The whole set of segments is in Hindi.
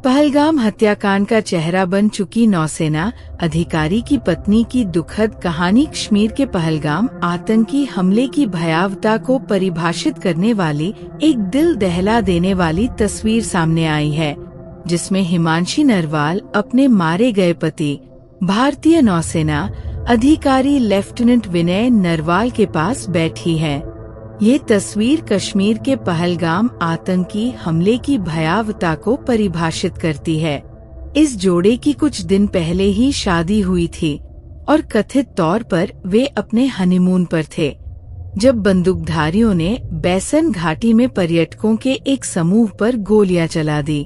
पहलगाम हत्याकांड का चेहरा बन चुकी नौसेना अधिकारी की पत्नी की दुखद कहानी। कश्मीर के पहलगाम आतंकी हमले की भयावहता को परिभाषित करने वाली एक दिल दहला देने वाली तस्वीर सामने आई है, जिसमें हिमांशी नरवाल अपने मारे गए पति भारतीय नौसेना अधिकारी लेफ्टिनेंट विनय नरवाल के पास बैठी है। ये तस्वीर कश्मीर के पहलगाम आतंकी हमले की भयावहता को परिभाषित करती है। इस जोड़े की कुछ दिन पहले ही शादी हुई थी और कथित तौर पर वे अपने हनीमून पर थे, जब बंदूकधारियों ने बैसन घाटी में पर्यटकों के एक समूह पर गोलियां चला दी।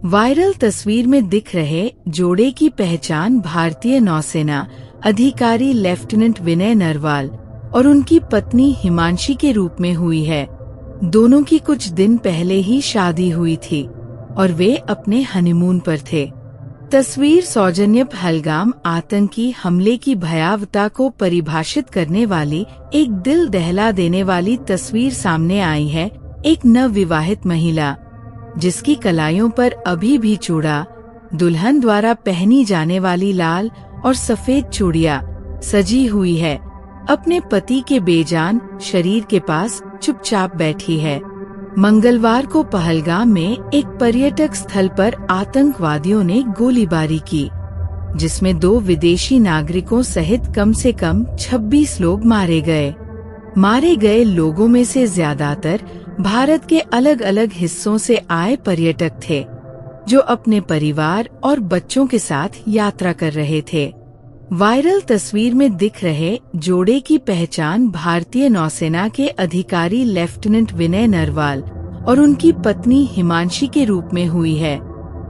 वायरल तस्वीर में दिख रहे जोड़े की पहचान भारतीय नौसेना अधिकारी लेफ्टिनेंट विनय नरवाल और उनकी पत्नी हिमांशी के रूप में हुई है। दोनों की कुछ दिन पहले ही शादी हुई थी और वे अपने हनीमून पर थे। तस्वीर सौजन्य पहलगाम आतंकी हमले की भयावहता को परिभाषित करने वाली एक दिल दहला देने वाली तस्वीर सामने आई है। एक नवविवाहित महिला, जिसकी कलाइयों पर अभी भी चूड़ा, दुल्हन द्वारा पहनी जाने वाली लाल और सफेद चूड़ियां सजी हुई है, अपने पति के बेजान शरीर के पास चुपचाप बैठी है। मंगलवार को पहलगाम में एक पर्यटक स्थल पर आतंकवादियों ने गोलीबारी की, जिसमें 2 विदेशी नागरिकों सहित कम से कम 26 लोग मारे गए। मारे गए लोगों में से ज्यादातर भारत के अलग अलग हिस्सों से आए पर्यटक थे, जो अपने परिवार और बच्चों के साथ यात्रा कर रहे थे। वायरल तस्वीर में दिख रहे जोड़े की पहचान भारतीय नौसेना के अधिकारी लेफ्टिनेंट विनय नरवाल और उनकी पत्नी हिमांशी के रूप में हुई है।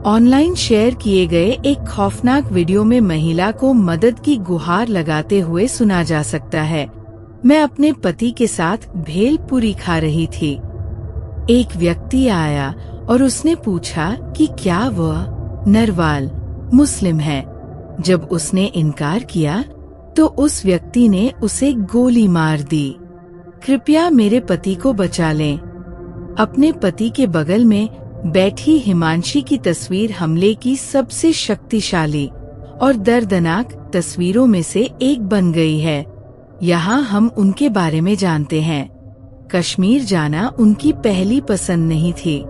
ऑनलाइन शेयर किए गए एक खौफनाक वीडियो में महिला को मदद की गुहार लगाते हुए सुना जा सकता है। मैं अपने पति के साथ भेलपुरी खा रही थी। एक व्यक्ति आया और उसने पूछा कि क्या वह नरवाल मुस्लिम है। जब उसने इनकार किया तो उस व्यक्ति ने उसे गोली मार दी। कृपया मेरे पति को बचा लें। अपने पति के बगल में बैठी हिमांशी की तस्वीर हमले की सबसे शक्तिशाली और दर्दनाक तस्वीरों में से एक बन गई है। यहाँ हम उनके बारे में जानते हैं। कश्मीर जाना उनकी पहली पसंद नहीं थी।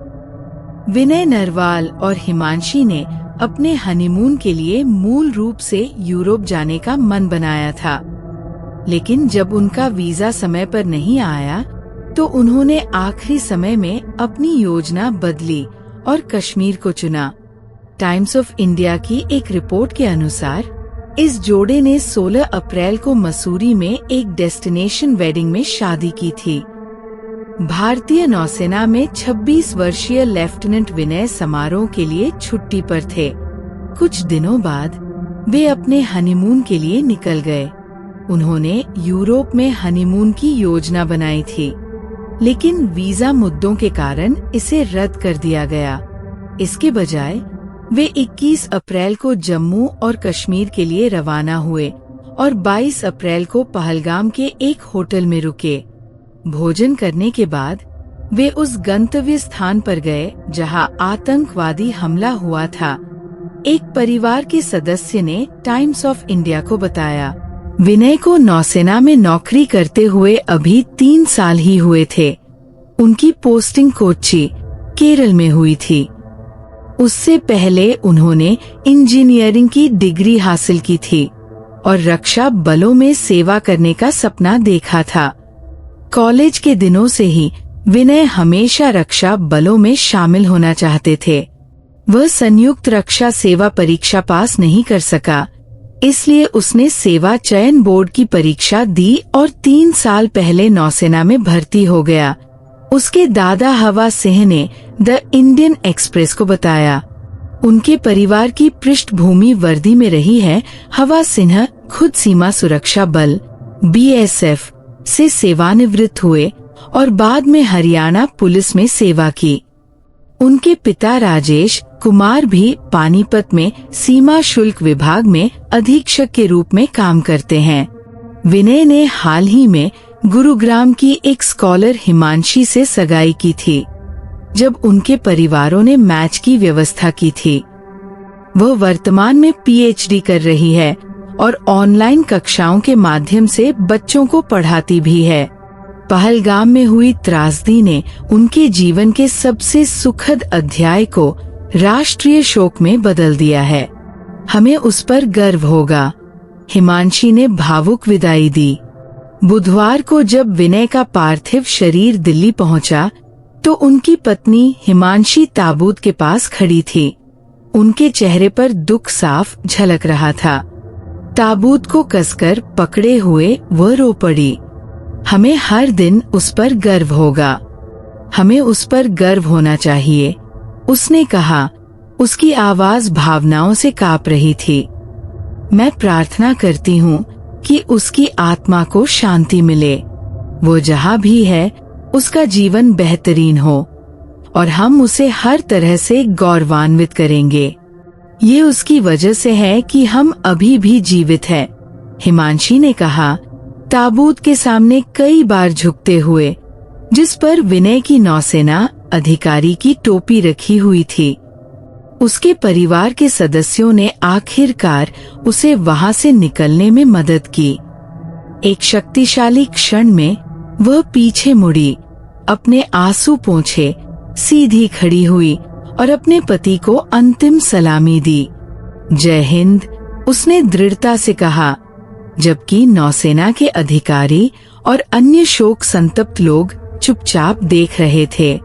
विनय नरवाल और हिमांशी ने अपने हनीमून के लिए मूल रूप से यूरोप जाने का मन बनाया था, लेकिन जब उनका वीजा समय पर नहीं आया तो उन्होंने आखिरी समय में अपनी योजना बदली और कश्मीर को चुना। टाइम्स ऑफ इंडिया की एक रिपोर्ट के अनुसार इस जोड़े ने 16 अप्रैल को मसूरी में एक डेस्टिनेशन वेडिंग में शादी की थी। भारतीय नौसेना में 26 वर्षीय लेफ्टिनेंट विनय समारोह के लिए छुट्टी पर थे। कुछ दिनों बाद वे अपने हनीमून के लिए निकल गए। उन्होंने यूरोप में हनीमून की योजना बनाई थी, लेकिन वीजा मुद्दों के कारण इसे रद्द कर दिया गया। इसके बजाय वे 21 अप्रैल को जम्मू और कश्मीर के लिए रवाना हुए और 22 अप्रैल को पहलगाम के एक होटल में रुके। भोजन करने के बाद वे उस गंतव्य स्थान पर गए जहां आतंकवादी हमला हुआ था। एक परिवार के सदस्य ने टाइम्स ऑफ इंडिया को बताया, विनय को नौसेना में नौकरी करते हुए अभी 3 साल ही हुए थे। उनकी पोस्टिंग कोच्चि, केरल में हुई थी। उससे पहले उन्होंने इंजीनियरिंग की डिग्री हासिल की थी और रक्षा बलों में सेवा करने का सपना देखा था। कॉलेज के दिनों से ही विनय हमेशा रक्षा बलों में शामिल होना चाहते थे। वह संयुक्त रक्षा सेवा परीक्षा पास नहीं कर सका, इसलिए उसने सेवा चयन बोर्ड की परीक्षा दी और 3 साल पहले नौसेना में भर्ती हो गया। उसके दादा हवा सिंह ने द इंडियन एक्सप्रेस को बताया, उनके परिवार की पृष्ठभूमि वर्दी में रही है। हवा सिंह खुद सीमा सुरक्षा बल BSF से सेवानिवृत्त हुए और बाद में हरियाणा पुलिस में सेवा की। उनके पिता राजेश कुमार भी पानीपत में सीमा शुल्क विभाग में अधीक्षक के रूप में काम करते हैं। विनय ने हाल ही में गुरुग्राम की एक स्कॉलर हिमांशी से सगाई की थी। जब उनके परिवारों ने मैच की व्यवस्था की थी। वह वर्तमान में पीएचडी कर रही है और ऑनलाइन कक्षाओं के माध्यम से बच्चों को पढ़ाती भी है। पहलगाम में हुई त्रासदी ने उनके जीवन के सबसे सुखद अध्याय को राष्ट्रीय शोक में बदल दिया है। हमें उस पर गर्व होगा। हिमांशी ने भावुक विदाई दी। बुधवार को जब विनय का पार्थिव शरीर दिल्ली पहुंचा, तो उनकी पत्नी हिमांशी ताबूत के पास खड़ी थी। उनके चेहरे पर दुख साफ झलक रहा था। ताबूत को कसकर पकड़े हुए वह रो पड़ी। हमें हर दिन उस पर गर्व होगा। हमें उस पर गर्व होना चाहिए, उसने कहा। उसकी आवाज भावनाओं से कांप रही थी। मैं प्रार्थना करती हूँ कि उसकी आत्मा को शांति मिले। वो जहाँ भी है उसका जीवन बेहतरीन हो और हम उसे हर तरह से गौरवान्वित करेंगे। ये उसकी वजह से है कि हम अभी भी जीवित हैं, हिमांशी ने कहा, ताबूत के सामने कई बार झुकते हुए, जिस पर विनय की नौसेना अधिकारी की टोपी रखी हुई थी। उसके परिवार के सदस्यों ने आखिरकार उसे वहां से निकलने में मदद की। एक शक्तिशाली क्षण में वह पीछे मुड़ी, अपने आंसू पोंछे, सीधी खड़ी हुई और अपने पति को अंतिम सलामी दी। जय हिंद, उसने दृढ़ता से कहा, जबकि नौसेना के अधिकारी और अन्य शोक संतप्त लोग चुपचाप देख रहे थे।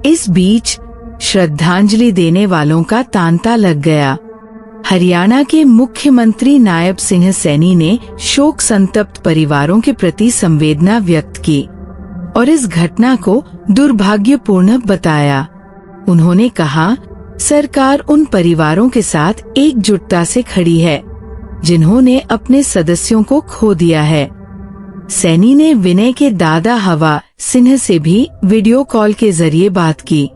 इस बीच श्रद्धांजलि देने वालों का तांता लग गया। हरियाणा के मुख्यमंत्री नायब सिंह सैनी ने शोक संतप्त परिवारों के प्रति संवेदना व्यक्त की और इस घटना को दुर्भाग्यपूर्ण बताया। उन्होंने कहा, सरकार उन परिवारों के साथ एकजुटता से खड़ी है जिन्होंने अपने सदस्यों को खो दिया है। सैनी ने विनय के दादा हवा सिंह से भी वीडियो कॉल के जरिए बात की।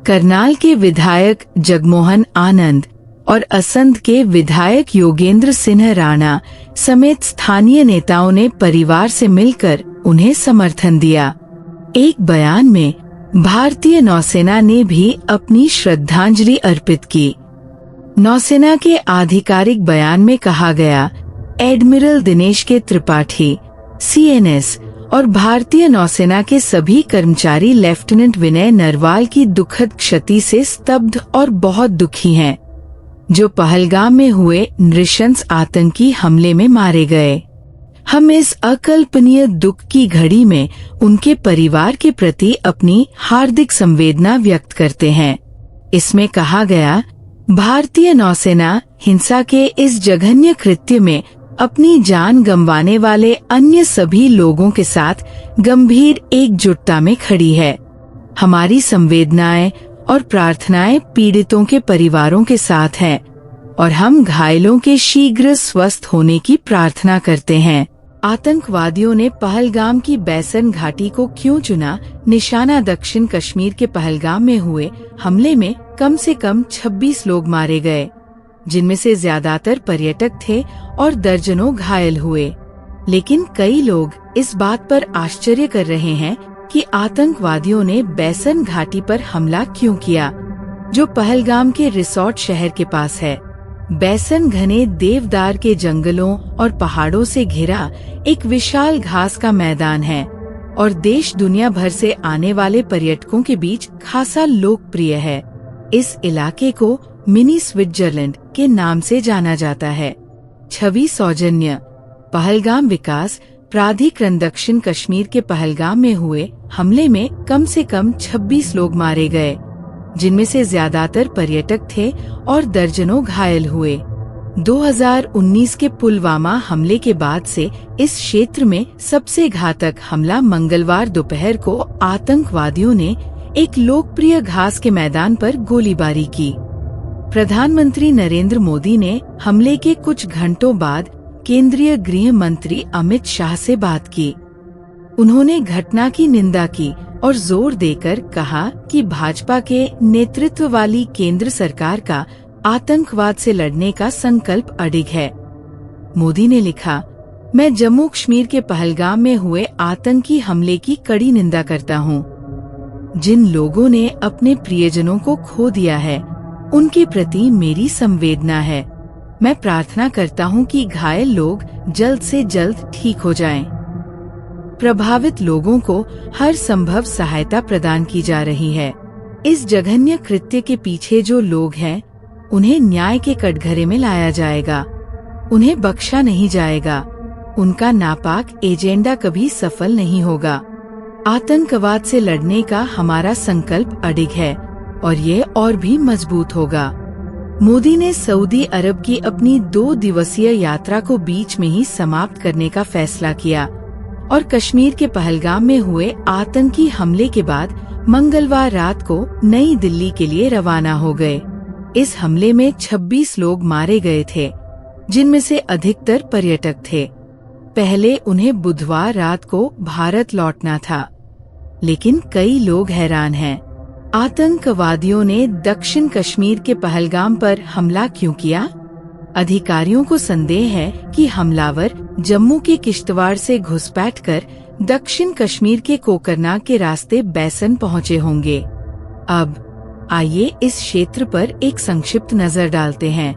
करनाल के विधायक जगमोहन आनंद और असंध के विधायक योगेंद्र सिंह राणा समेत स्थानीय नेताओं ने परिवार से मिलकर उन्हें समर्थन दिया। एक बयान में भारतीय नौसेना ने भी अपनी श्रद्धांजलि अर्पित की। नौसेना के आधिकारिक बयान में कहा गया, एडमिरल दिनेश के त्रिपाठी, सीएनएस और भारतीय नौसेना के सभी कर्मचारी लेफ्टिनेंट विनय नरवाल की दुखद क्षति से स्तब्ध और बहुत दुखी हैं, जो पहलगाम में हुए नृशंस आतंकी हमले में मारे गए। हम इस अकल्पनीय दुख की घड़ी में उनके परिवार के प्रति अपनी हार्दिक संवेदना व्यक्त करते हैं। इसमें कहा गया, भारतीय नौसेना हिंसा के इस जघन्य कृत्य में अपनी जान गंवाने वाले अन्य सभी लोगों के साथ गंभीर एकजुटता में खड़ी है। हमारी संवेदनाएं और प्रार्थनाएं पीड़ितों के परिवारों के साथ हैं और हम घायलों के शीघ्र स्वस्थ होने की प्रार्थना करते हैं। आतंकवादियों ने पहलगाम की बैसन घाटी को क्यों चुना? निशाना दक्षिण कश्मीर के पहलगाम में हुए हमले में कम से कम 26 लोग मारे गए, जिनमें से ज्यादातर पर्यटक थे और दर्जनों घायल हुए। लेकिन कई लोग इस बात पर आश्चर्य कर रहे हैं कि आतंकवादियों ने बैसन घाटी पर हमला क्यों किया, जो पहलगाम के रिसोर्ट शहर के पास है। बैसन घने देवदार के जंगलों और पहाड़ों से घिरा एक विशाल घास का मैदान है और देश दुनिया भर से आने वाले पर्यटकों के बीच खासा लोकप्रिय है। इस इलाके को मिनी स्विट्जरलैंड के नाम से जाना जाता है। छवि सौजन्य। पहलगाम विकास प्राधिकरण दक्षिण कश्मीर के पहलगाम में हुए हमले में कम से कम 26 लोग मारे गए, जिनमें से ज्यादातर पर्यटक थे और दर्जनों घायल हुए। 2019 के पुलवामा हमले के बाद से इस क्षेत्र में सबसे घातक हमला मंगलवार दोपहर को आतंकवादियों ने एक लोकप्रिय घास के मैदान पर गोलीबारी की। प्रधानमंत्री नरेंद्र मोदी ने हमले के कुछ घंटों बाद केंद्रीय गृह मंत्री अमित शाह से बात की। उन्होंने घटना की निंदा की और जोर देकर कहा कि भाजपा के नेतृत्व वाली केंद्र सरकार का आतंकवाद से लड़ने का संकल्प अडिग है। मोदी ने लिखा, मैं जम्मू कश्मीर के पहलगाम में हुए आतंकी हमले की कड़ी निंदा करता हूँ। जिन लोगों ने अपने प्रियजनों को खो दिया है, उनके प्रति मेरी संवेदना है। मैं प्रार्थना करता हूँ कि घायल लोग जल्द से जल्द ठीक हो जाएं। प्रभावित लोगों को हर संभव सहायता प्रदान की जा रही है। इस जघन्य कृत्य के पीछे जो लोग हैं, उन्हें न्याय के कटघरे में लाया जाएगा। उन्हें बख्शा नहीं जाएगा। उनका नापाक एजेंडा कभी सफल नहीं होगा। आतंकवाद से लड़ने का हमारा संकल्प अडिग है और ये और भी मजबूत होगा। मोदी ने सऊदी अरब की अपनी 2 दिवसीय यात्रा को बीच में ही समाप्त करने का फैसला किया और कश्मीर के पहलगाम में हुए आतंकी हमले के बाद मंगलवार रात को नई दिल्ली के लिए रवाना हो गए। इस हमले में 26 लोग मारे गए थे, जिनमें से अधिकतर पर्यटक थे। पहले उन्हें बुधवार रात को भारत लौटना था, लेकिन कई लोग हैरान हैं। आतंकवादियों ने दक्षिण कश्मीर के पहलगाम पर हमला क्यों किया? अधिकारियों को संदेह है कि हमलावर जम्मू के किश्तवाड़ से घुसपैठ कर दक्षिण कश्मीर के कोकरनाग के रास्ते बैसन पहुंचे होंगे। अब आइए इस क्षेत्र पर एक संक्षिप्त नजर डालते हैं।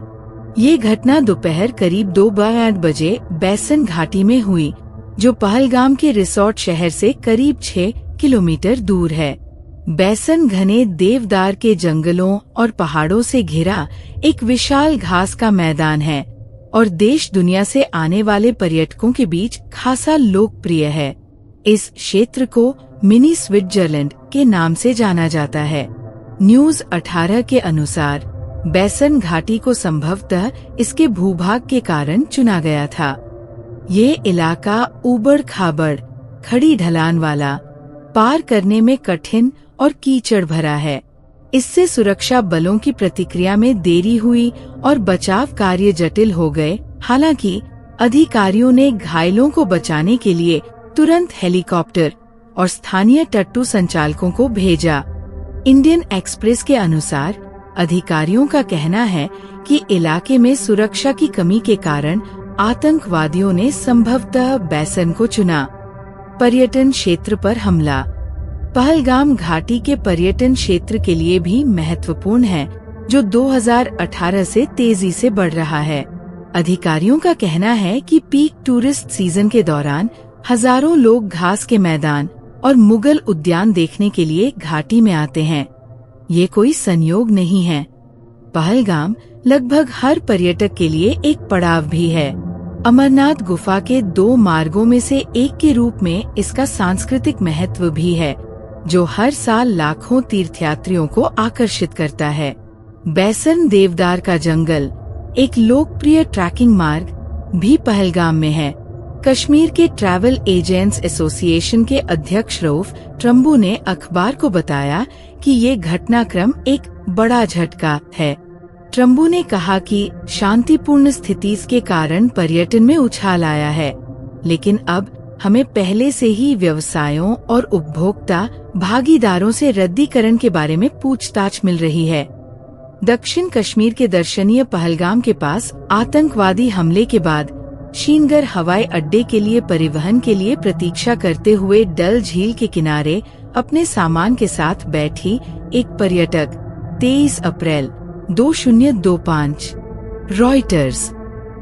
ये घटना दोपहर करीब 2:08 बजे बैसन घाटी में हुई, जो पहलगाम के रिसोर्ट शहर से करीब 6 किलोमीटर दूर है। बैसन घने देवदार के जंगलों और पहाड़ों से घिरा एक विशाल घास का मैदान है और देश दुनिया से आने वाले पर्यटकों के बीच खासा लोकप्रिय है। इस क्षेत्र को मिनी स्विट्जरलैंड के नाम से जाना जाता है। न्यूज 18 के अनुसार बैसन घाटी को संभवतः इसके भूभाग के कारण चुना गया था। ये इलाका ऊबड़ खाबड़, खड़ी ढलान वाला, पार करने में कठिन और कीचड़ भरा है। इससे सुरक्षा बलों की प्रतिक्रिया में देरी हुई और बचाव कार्य जटिल हो गए। हालांकि अधिकारियों ने घायलों को बचाने के लिए तुरंत हेलीकॉप्टर और स्थानीय टट्टू संचालकों को भेजा। इंडियन एक्सप्रेस के अनुसार अधिकारियों का कहना है कि इलाके में सुरक्षा की कमी के कारण आतंकवादियों ने संभवतः बैसन को चुना। पर्यटन क्षेत्र पर हमला पहलगाम घाटी के पर्यटन क्षेत्र के लिए भी महत्वपूर्ण है, जो 2018 से तेजी से बढ़ रहा है। अधिकारियों का कहना है कि पीक टूरिस्ट सीजन के दौरान हजारों लोग घास के मैदान और मुगल उद्यान देखने के लिए घाटी में आते हैं। ये कोई संयोग नहीं है। पहलगाम लगभग हर पर्यटक के लिए एक पड़ाव भी है। अमरनाथ गुफा के 2 मार्गों में से एक के रूप में इसका सांस्कृतिक महत्व भी है, जो हर साल लाखों तीर्थयात्रियों को आकर्षित करता है। बैसन देवदार का जंगल, एक लोकप्रिय ट्रैकिंग मार्ग, भी पहलगाम में है। कश्मीर के ट्रैवल एजेंट्स एसोसिएशन के अध्यक्ष रऊफ ट्रम्बू ने अखबार को बताया कि ये घटनाक्रम एक बड़ा झटका है। ट्रम्बू ने कहा कि शांतिपूर्ण स्थिति के कारण पर्यटन में उछाल आया है, लेकिन अब हमें पहले से ही व्यवसायों और उपभोक्ता भागीदारों से रद्दीकरण के बारे में पूछताछ मिल रही है। दक्षिण कश्मीर के दर्शनीय पहलगाम के पास आतंकवादी हमले के बाद शीनगर हवाई अड्डे के लिए परिवहन के लिए प्रतीक्षा करते हुए डल झील के किनारे अपने सामान के साथ बैठी एक पर्यटक 23 अप्रैल 2025। रॉयटर्स।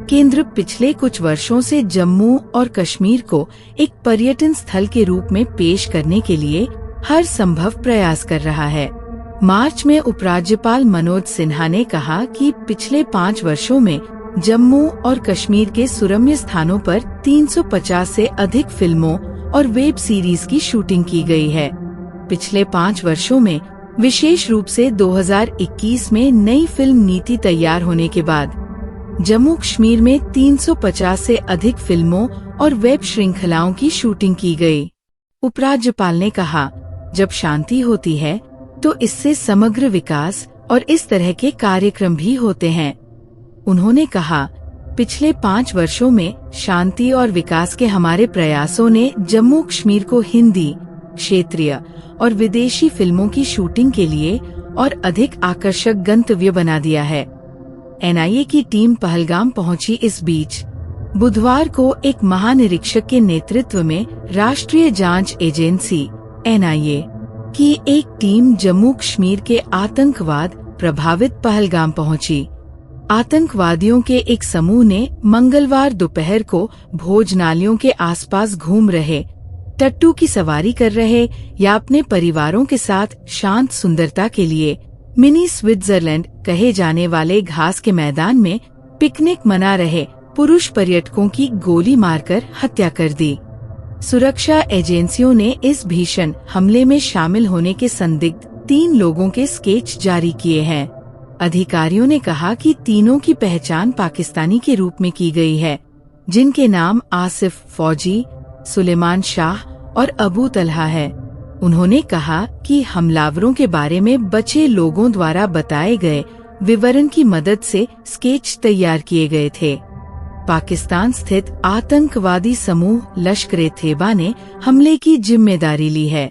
केंद्र पिछले कुछ वर्षों से जम्मू और कश्मीर को एक पर्यटन स्थल के रूप में पेश करने के लिए हर संभव प्रयास कर रहा है। मार्च में उपराज्यपाल मनोज सिन्हा ने कहा कि पिछले 5 वर्षों में जम्मू और कश्मीर के सुरम्य स्थानों पर 350 से अधिक फिल्मों और वेब सीरीज की शूटिंग की गई है। पिछले 5 वर्षों में, विशेष रूप से 2021 में नई फिल्म नीति तैयार होने के बाद, जम्मू कश्मीर में 350 से अधिक फिल्मों और वेब श्रृंखलाओं की शूटिंग की गई। उपराज्यपाल ने कहा, जब शांति होती है तो इससे समग्र विकास और इस तरह के कार्यक्रम भी होते हैं। उन्होंने कहा, पिछले 5 वर्षों में शांति और विकास के हमारे प्रयासों ने जम्मू कश्मीर को हिंदी, क्षेत्रीय और विदेशी फिल्मों की शूटिंग के लिए और अधिक आकर्षक गंतव्य बना दिया है। एनआईए की टीम पहलगाम पहुंची। इस बीच बुधवार को एक महानिरीक्षक के नेतृत्व में राष्ट्रीय जांच एजेंसी (एनआईए) कि एक टीम जम्मू कश्मीर के आतंकवाद प्रभावित पहलगाम पहुंची। आतंकवादियों के एक समूह ने मंगलवार दोपहर को भोजनालयों के आसपास घूम रहे, टट्टू की सवारी कर रहे या अपने परिवारों के साथ शांत सुंदरता के लिए मिनी स्विट्जरलैंड कहे जाने वाले घास के मैदान में पिकनिक मना रहे पुरुष पर्यटकों की गोली मारकर हत्या कर दी। सुरक्षा एजेंसियों ने इस भीषण हमले में शामिल होने के संदिग्ध 3 लोगों के स्केच जारी किए हैं। अधिकारियों ने कहा कि तीनों की पहचान पाकिस्तानी के रूप में की गई है, जिनके नाम आसिफ फौजी, सुलेमान शाह और अबू तलहा है। उन्होंने कहा कि हमलावरों के बारे में बचे लोगों द्वारा बताए गए विवरण की मदद से स्केच तैयार किए गए थे। पाकिस्तान स्थित आतंकवादी समूह लश्कर-ए-तैयबा ने हमले की जिम्मेदारी ली है।